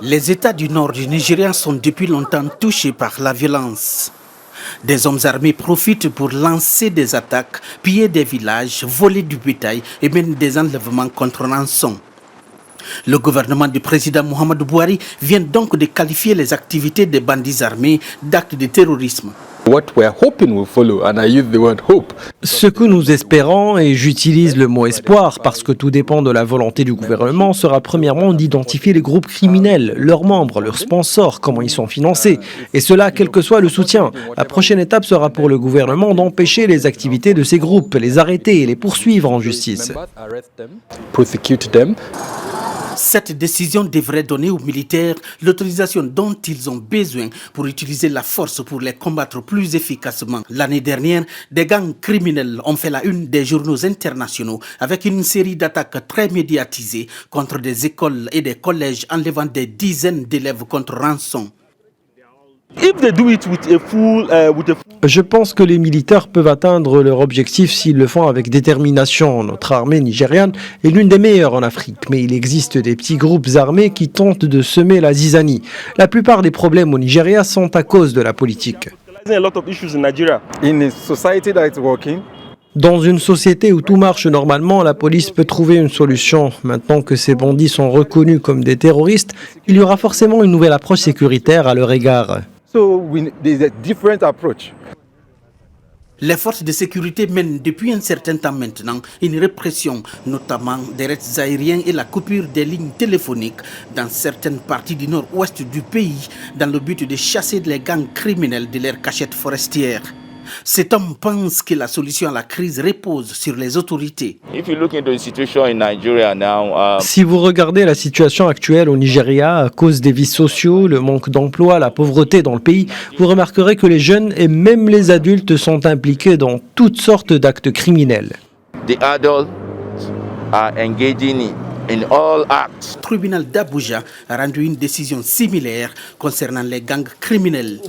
Les États du nord du Nigeria sont depuis longtemps touchés par la violence. Des hommes armés profitent pour lancer des attaques, piller des villages, voler du bétail et même des enlèvements contre rançon. Le gouvernement du président Muhammadu Buhari vient donc de qualifier les activités des bandits armés d'actes de terrorisme. Ce que nous espérons, et j'utilise le mot espoir parce que tout dépend de la volonté du gouvernement, sera premièrement d'identifier les groupes criminels, leurs membres, leurs sponsors, comment ils sont financés. Et cela, quel que soit le soutien. La prochaine étape sera pour le gouvernement d'empêcher les activités de ces groupes, les arrêter et les poursuivre en justice. Cette décision devrait donner aux militaires l'autorisation dont ils ont besoin pour utiliser la force pour les combattre plus efficacement. L'année dernière, des gangs criminels ont fait la une des journaux internationaux avec une série d'attaques très médiatisées contre des écoles et des collèges enlevant des dizaines d'élèves contre rançon. Je pense que les militaires peuvent atteindre leur objectif s'ils le font avec détermination. Notre armée nigériane est l'une des meilleures en Afrique, mais il existe des petits groupes armés qui tentent de semer la zizanie. La plupart des problèmes au Nigeria sont à cause de la politique. Dans une société où tout marche normalement, la police peut trouver une solution. Maintenant que ces bandits sont reconnus comme des terroristes, il y aura forcément une nouvelle approche sécuritaire à leur égard. Les forces de sécurité mènent depuis un certain temps maintenant une répression, notamment des raids aériens et la coupure des lignes téléphoniques dans certaines parties du nord-ouest du pays, dans le but de chasser les gangs criminels de leurs cachettes forestières. Cet homme pense que la solution à la crise repose sur les autorités. Si vous regardez la situation actuelle au Nigeria, à cause des vices sociaux, le manque d'emploi, la pauvreté dans le pays, vous remarquerez que les jeunes et même les adultes sont impliqués dans toutes sortes d'actes criminels. Le tribunal d'Abuja a rendu une décision similaire concernant les gangs criminels.